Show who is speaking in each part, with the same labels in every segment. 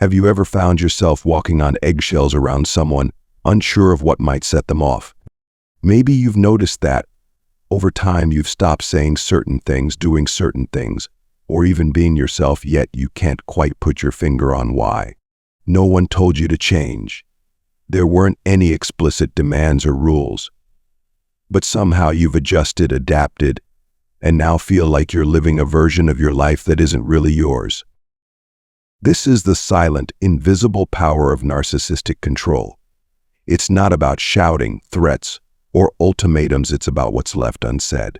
Speaker 1: Have you ever found yourself walking on eggshells around someone, unsure of what might set them off? Maybe you've noticed that over time you've stopped saying certain things, doing certain things, or even being yourself, yet you can't quite put your finger on why. No one told you to change. There weren't any explicit demands or rules. But somehow you've adjusted, adapted, and now feel like you're living a version of your life that isn't really yours. This is the silent, invisible power of narcissistic control. It's not about shouting, threats, or ultimatums, it's about what's left unsaid.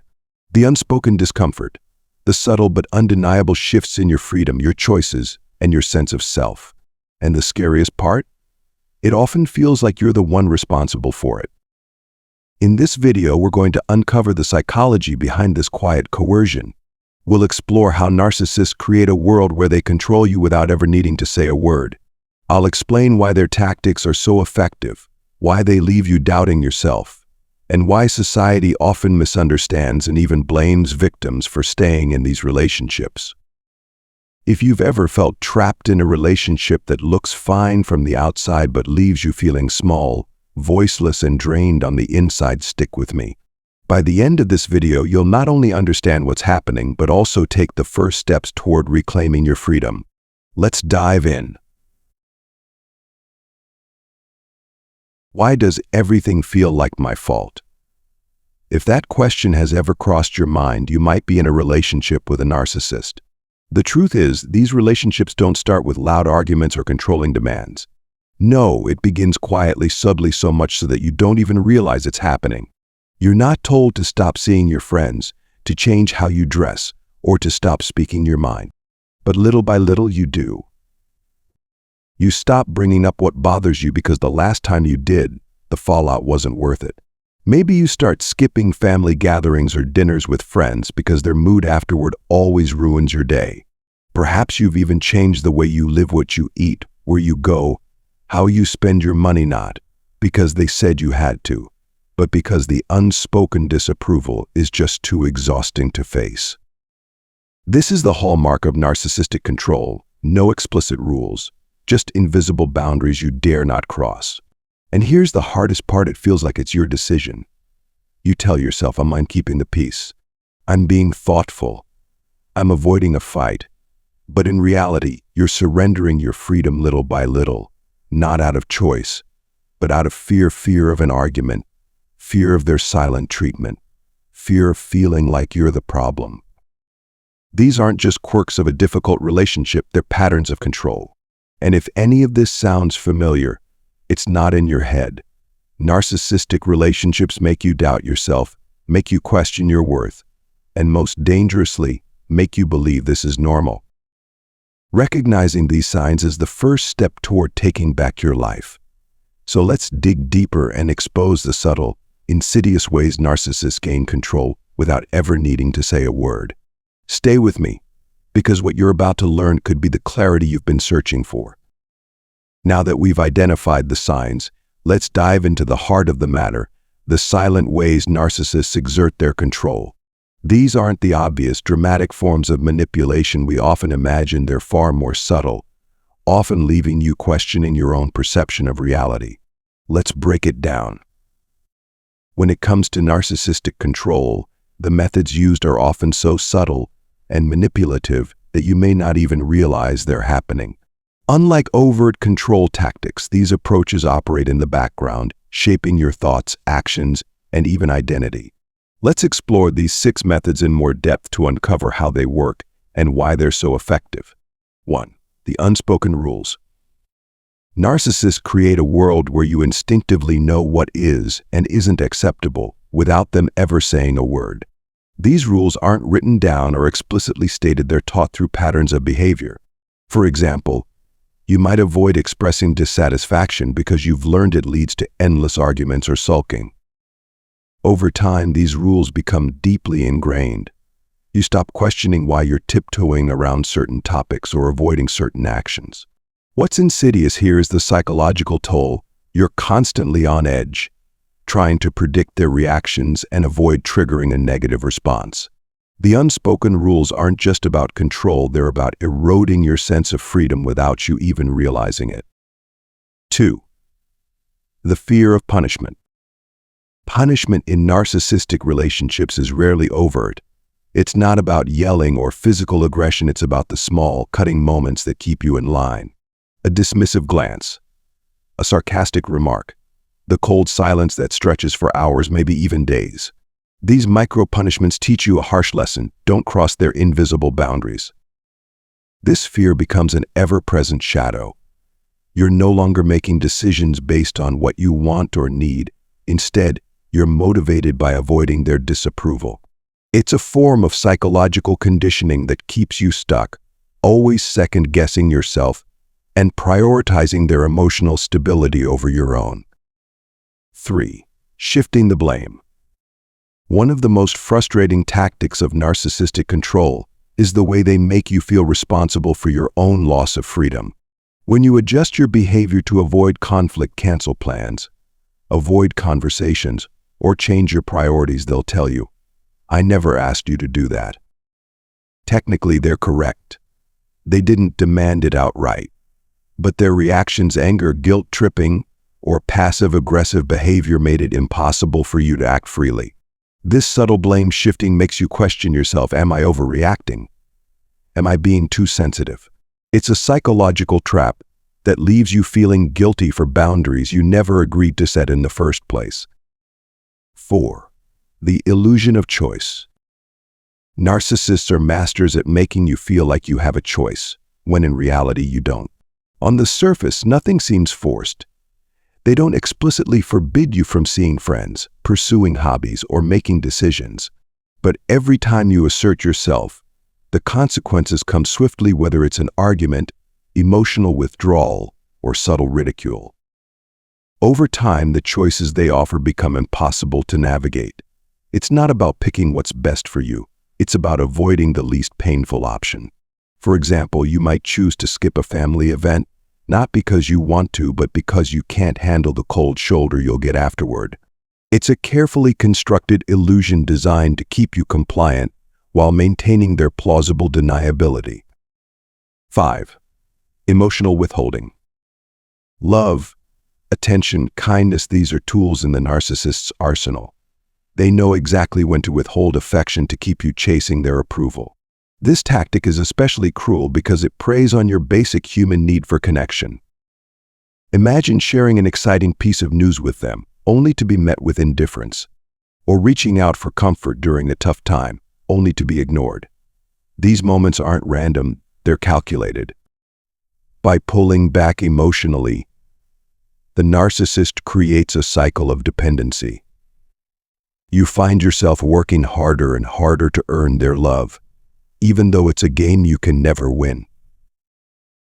Speaker 1: The unspoken discomfort, the subtle but undeniable shifts in your freedom, your choices, and your sense of self. And the scariest part? It often feels like you're the one responsible for it. In this video, we're going to uncover the psychology behind this quiet coercion. We'll explore how narcissists create a world where they control you without ever needing to say a word. I'll explain why their tactics are so effective, why they leave you doubting yourself, and why society often misunderstands and even blames victims for staying in these relationships. If you've ever felt trapped in a relationship that looks fine from the outside but leaves you feeling small, voiceless, and drained on the inside, stick with me. By the end of this video, you'll not only understand what's happening, but also take the first steps toward reclaiming your freedom. Let's dive in. Why does everything feel like my fault? If that question has ever crossed your mind, you might be in a relationship with a narcissist. The truth is, these relationships don't start with loud arguments or controlling demands. No, it begins quietly, subtly, so much so that you don't even realize it's happening. You're not told to stop seeing your friends, to change how you dress, or to stop speaking your mind. But little by little, you do. You stop bringing up what bothers you because the last time you did, the fallout wasn't worth it. Maybe you start skipping family gatherings or dinners with friends because their mood afterward always ruins your day. Perhaps you've even changed the way you live, what you eat, where you go, how you spend your money, not because they said you had to, but because the unspoken disapproval is just too exhausting to face. This is the hallmark of narcissistic control: no explicit rules, just invisible boundaries you dare not cross. And here's the hardest part: it feels like it's your decision. You tell yourself, I'm keeping the peace, I'm being thoughtful, I'm avoiding a fight. But in reality, you're surrendering your freedom little by little, not out of choice, but out of fear of an argument, fear of their silent treatment, fear of feeling like you're the problem. These aren't just quirks of a difficult relationship, they're patterns of control. And if any of this sounds familiar, it's not in your head. Narcissistic relationships make you doubt yourself, make you question your worth, and most dangerously, make you believe this is normal. Recognizing these signs is the first step toward taking back your life. So let's dig deeper and expose the subtle, insidious ways narcissists gain control without ever needing to say a word. Stay with me, because what you're about to learn could be the clarity you've been searching for. Now that we've identified the signs, let's dive into the heart of the matter, the silent ways narcissists exert their control. These aren't the obvious, dramatic forms of manipulation we often imagine. They're far more subtle, often leaving you questioning your own perception of reality. Let's break it down. When it comes to narcissistic control, the methods used are often so subtle and manipulative that you may not even realize they're happening. Unlike overt control tactics, these approaches operate in the background, shaping your thoughts, actions, and even identity. Let's explore these 6 methods in more depth to uncover how they work and why they're so effective. 1. The unspoken rules. Narcissists create a world where you instinctively know what is and isn't acceptable without them ever saying a word. These rules aren't written down or explicitly stated, they're taught through patterns of behavior. For example, you might avoid expressing dissatisfaction because you've learned it leads to endless arguments or sulking. Over time, these rules become deeply ingrained. You stop questioning why you're tiptoeing around certain topics or avoiding certain actions. What's insidious here is the psychological toll. You're constantly on edge, trying to predict their reactions and avoid triggering a negative response. The unspoken rules aren't just about control, they're about eroding your sense of freedom without you even realizing it. 2. The fear of punishment. Punishment in narcissistic relationships is rarely overt. It's not about yelling or physical aggression, it's about the small, cutting moments that keep you in line. A dismissive glance, a sarcastic remark, the cold silence that stretches for hours, maybe even days. These micro-punishments teach you a harsh lesson: don't cross their invisible boundaries. This fear becomes an ever-present shadow. You're no longer making decisions based on what you want or need. Instead, you're motivated by avoiding their disapproval. It's a form of psychological conditioning that keeps you stuck, always second-guessing yourself and prioritizing their emotional stability over your own. 3. Shifting the blame. One of the most frustrating tactics of narcissistic control is the way they make you feel responsible for your own loss of freedom. When you adjust your behavior to avoid conflict, cancel plans, avoid conversations, or change your priorities, they'll tell you, "I never asked you to do that." Technically, they're correct. They didn't demand it outright. But their reactions, anger, guilt-tripping, or passive-aggressive behavior made it impossible for you to act freely. This subtle blame shifting makes you question yourself: am I overreacting? Am I being too sensitive? It's a psychological trap that leaves you feeling guilty for boundaries you never agreed to set in the first place. 4. The illusion of choice. Narcissists are masters at making you feel like you have a choice, when in reality you don't. On the surface, nothing seems forced. They don't explicitly forbid you from seeing friends, pursuing hobbies, or making decisions. But every time you assert yourself, the consequences come swiftly, whether it's an argument, emotional withdrawal, or subtle ridicule. Over time, the choices they offer become impossible to navigate. It's not about picking what's best for you. It's about avoiding the least painful option. For example, you might choose to skip a family event, not because you want to, but because you can't handle the cold shoulder you'll get afterward. It's a carefully constructed illusion designed to keep you compliant while maintaining their plausible deniability. 5. Emotional withholding. Love, attention, kindness, these are tools in the narcissist's arsenal. They know exactly when to withhold affection to keep you chasing their approval. This tactic is especially cruel because it preys on your basic human need for connection. Imagine sharing an exciting piece of news with them, only to be met with indifference, or reaching out for comfort during a tough time, only to be ignored. These moments aren't random, they're calculated. By pulling back emotionally, the narcissist creates a cycle of dependency. You find yourself working harder and harder to earn their love, even though it's a game you can never win.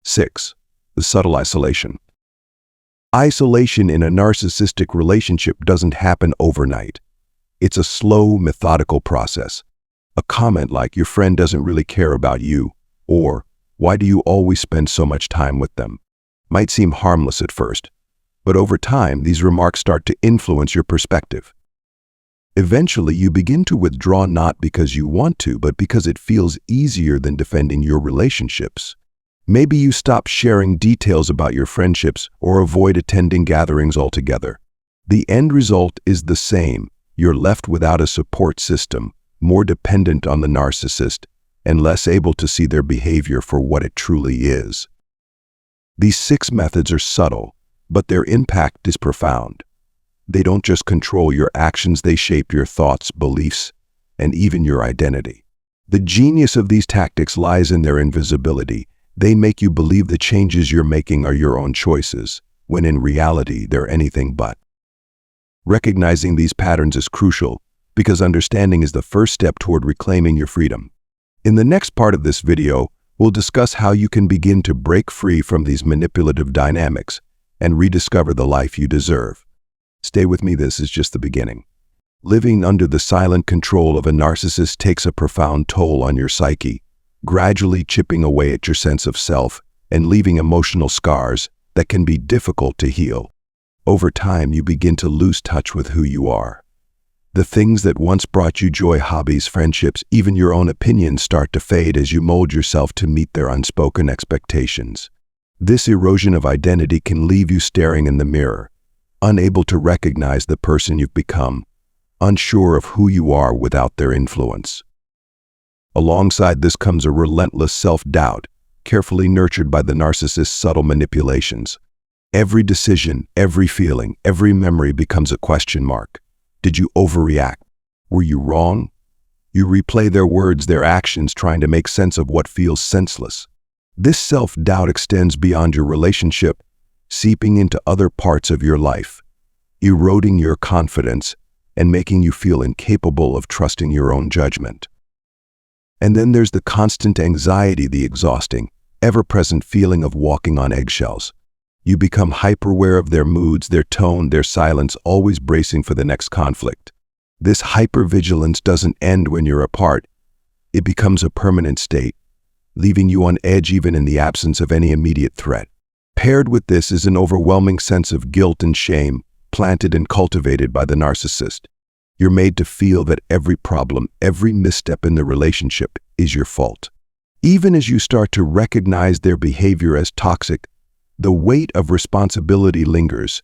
Speaker 1: 6. The subtle isolation. Isolation in a narcissistic relationship doesn't happen overnight. It's a slow, methodical process. A comment like, "Your friend doesn't really care about you," or "Why do you always spend so much time with them?" might seem harmless at first, but over time, these remarks start to influence your perspective. Eventually, you begin to withdraw not because you want to, but because it feels easier than defending your relationships. Maybe you stop sharing details about your friendships or avoid attending gatherings altogether. The end result is the same. You're left without a support system, more dependent on the narcissist, and less able to see their behavior for what it truly is. These 6 methods are subtle, but their impact is profound. They don't just control your actions, they shape your thoughts, beliefs, and even your identity. The genius of these tactics lies in their invisibility. They make you believe the changes you're making are your own choices, when in reality they're anything but. Recognizing these patterns is crucial, because understanding is the first step toward reclaiming your freedom. In the next part of this video, we'll discuss how you can begin to break free from these manipulative dynamics and rediscover the life you deserve. Stay with me, this is just the beginning. Living under the silent control of a narcissist takes a profound toll on your psyche, gradually chipping away at your sense of self and leaving emotional scars that can be difficult to heal. Over time, you begin to lose touch with who you are. The things that once brought you joy, hobbies, friendships, even your own opinions start to fade as you mold yourself to meet their unspoken expectations. This erosion of identity can leave you staring in the mirror, unable to recognize the person you've become, unsure of who you are without their influence. Alongside this comes a relentless self-doubt, carefully nurtured by the narcissist's subtle manipulations. Every decision, every feeling, every memory becomes a question mark. Did you overreact? Were you wrong? You replay their words, their actions, trying to make sense of what feels senseless. This self-doubt extends beyond your relationship, seeping into other parts of your life, eroding your confidence and making you feel incapable of trusting your own judgment. And then there's the constant anxiety, the exhausting, ever-present feeling of walking on eggshells. You become hyper-aware of their moods, their tone, their silence, always bracing for the next conflict. This hypervigilance doesn't end when you're apart. It becomes a permanent state, leaving you on edge even in the absence of any immediate threat. Paired with this is an overwhelming sense of guilt and shame, planted and cultivated by the narcissist. You're made to feel that every problem, every misstep in the relationship is your fault. Even as you start to recognize their behavior as toxic, the weight of responsibility lingers,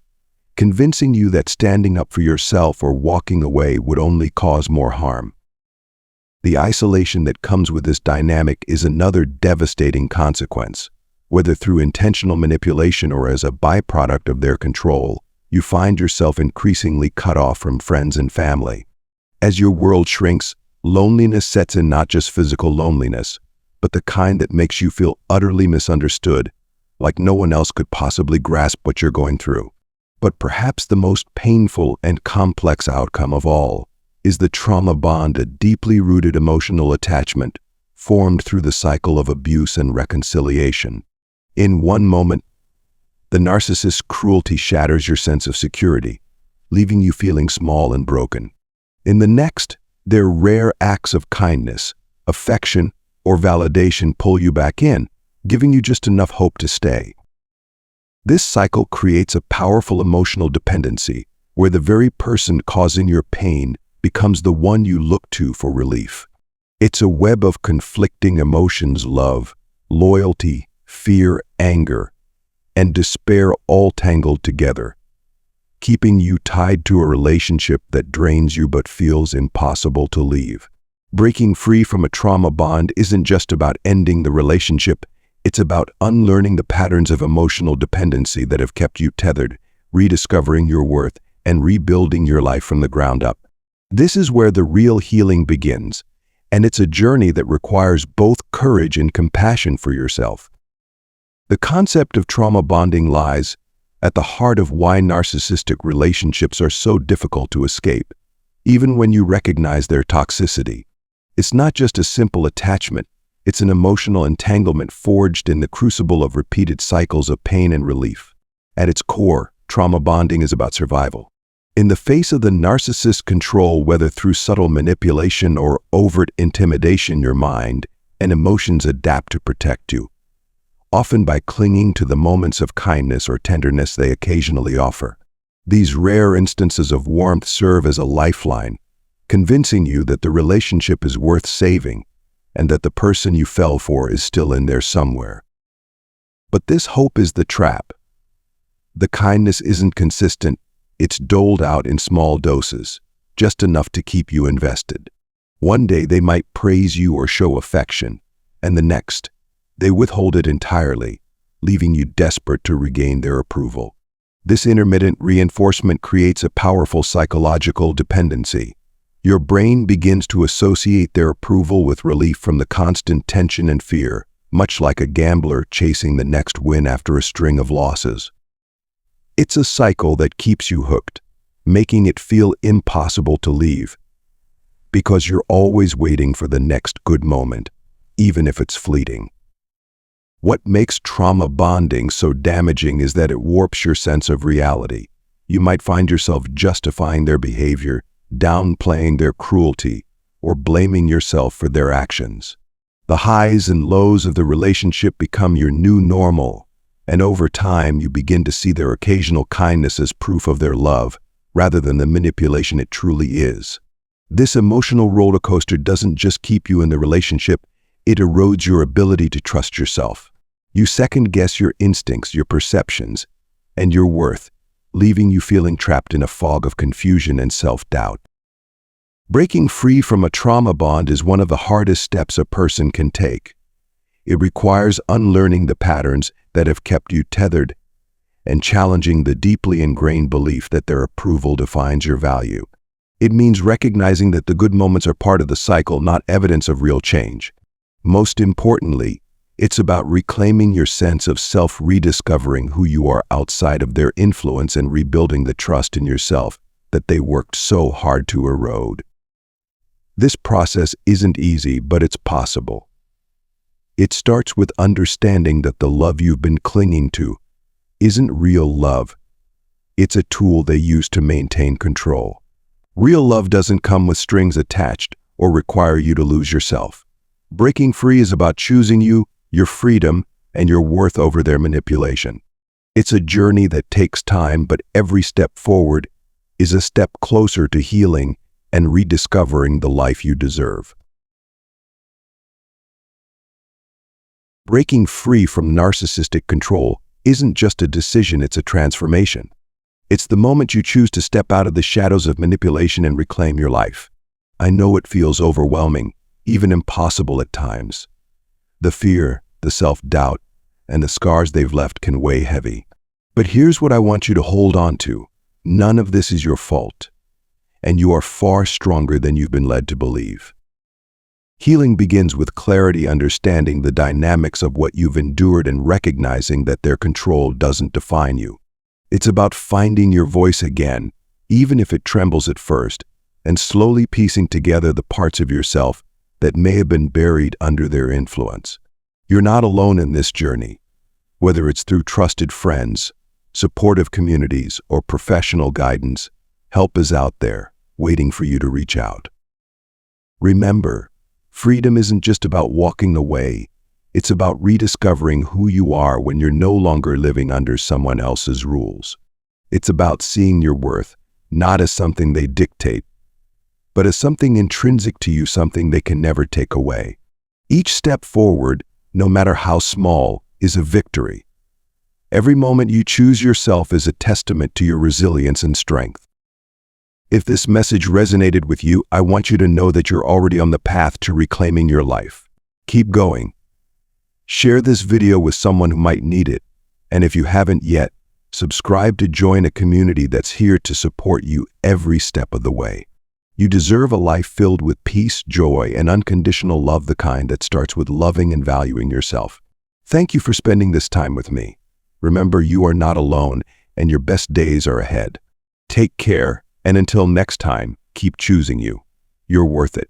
Speaker 1: convincing you that standing up for yourself or walking away would only cause more harm. The isolation that comes with this dynamic is another devastating consequence. Whether through intentional manipulation or as a byproduct of their control, you find yourself increasingly cut off from friends and family. As your world shrinks, loneliness sets in, not just physical loneliness, but the kind that makes you feel utterly misunderstood, like no one else could possibly grasp what you're going through. But perhaps the most painful and complex outcome of all is the trauma bond, a deeply rooted emotional attachment formed through the cycle of abuse and reconciliation. In one moment, the narcissist's cruelty shatters your sense of security, leaving you feeling small and broken. In the next, their rare acts of kindness, affection, or validation pull you back in, giving you just enough hope to stay. This cycle creates a powerful emotional dependency, where the very person causing your pain becomes the one you look to for relief. It's a web of conflicting emotions: love, loyalty, fear, anger, and despair, all tangled together, keeping you tied to a relationship that drains you but feels impossible to leave. Breaking free from a trauma bond isn't just about ending the relationship, it's about unlearning the patterns of emotional dependency that have kept you tethered, rediscovering your worth, and rebuilding your life from the ground up. This is where the real healing begins, and it's a journey that requires both courage and compassion for yourself. The concept of trauma bonding lies at the heart of why narcissistic relationships are so difficult to escape, even when you recognize their toxicity. It's not just a simple attachment, it's an emotional entanglement forged in the crucible of repeated cycles of pain and relief. At its core, trauma bonding is about survival. In the face of the narcissist's control, whether through subtle manipulation or overt intimidation, your mind and emotions adapt to protect you, often by clinging to the moments of kindness or tenderness they occasionally offer. These rare instances of warmth serve as a lifeline, convincing you that the relationship is worth saving and that the person you fell for is still in there somewhere. But this hope is the trap. The kindness isn't consistent, it's doled out in small doses, just enough to keep you invested. One day they might praise you or show affection, and the next, they withhold it entirely, leaving you desperate to regain their approval. This intermittent reinforcement creates a powerful psychological dependency. Your brain begins to associate their approval with relief from the constant tension and fear, much like a gambler chasing the next win after a string of losses. It's a cycle that keeps you hooked, making it feel impossible to leave, because you're always waiting for the next good moment, even if it's fleeting. What makes trauma bonding so damaging is that it warps your sense of reality. You might find yourself justifying their behavior, downplaying their cruelty, or blaming yourself for their actions. The highs and lows of the relationship become your new normal, and over time you begin to see their occasional kindness as proof of their love, rather than the manipulation it truly is. This emotional roller coaster doesn't just keep you in the relationship, it erodes your ability to trust yourself. You second-guess your instincts, your perceptions, and your worth, leaving you feeling trapped in a fog of confusion and self-doubt. Breaking free from a trauma bond is one of the hardest steps a person can take. It requires unlearning the patterns that have kept you tethered and challenging the deeply ingrained belief that their approval defines your value. It means recognizing that the good moments are part of the cycle, not evidence of real change. Most importantly, it's about reclaiming your sense of self, rediscovering who you are outside of their influence, and rebuilding the trust in yourself that they worked so hard to erode. This process isn't easy, but it's possible. It starts with understanding that the love you've been clinging to isn't real love. It's a tool they use to maintain control. Real love doesn't come with strings attached or require you to lose yourself. Breaking free is about choosing you, your freedom, and your worth over their manipulation. It's a journey that takes time, but every step forward is a step closer to healing and rediscovering the life you deserve. Breaking free from narcissistic control isn't just a decision, it's a transformation. It's the moment you choose to step out of the shadows of manipulation and reclaim your life. I know it feels overwhelming, even impossible at times. The fear, the self-doubt, and the scars they've left can weigh heavy. But here's what I want you to hold on to. None of this is your fault, and you are far stronger than you've been led to believe. Healing begins with clarity, understanding the dynamics of what you've endured and recognizing that their control doesn't define you. It's about finding your voice again, even if it trembles at first, and slowly piecing together the parts of yourself that may have been buried under their influence. You're not alone in this journey. Whether it's through trusted friends, supportive communities, or professional guidance, help is out there, waiting for you to reach out. Remember, freedom isn't just about walking away. It's about rediscovering who you are when you're no longer living under someone else's rules. It's about seeing your worth, not as something they dictate, but as something intrinsic to you, something they can never take away. Each step forward, no matter how small, is a victory. Every moment you choose yourself is a testament to your resilience and strength. If this message resonated with you, I want you to know that you're already on the path to reclaiming your life. Keep going. Share this video with someone who might need it. And if you haven't yet, subscribe to join a community that's here to support you every step of the way. You deserve a life filled with peace, joy, and unconditional love, the kind that starts with loving and valuing yourself. Thank you for spending this time with me. Remember, you are not alone, and your best days are ahead. Take care, and until next time, keep choosing you. You're worth it.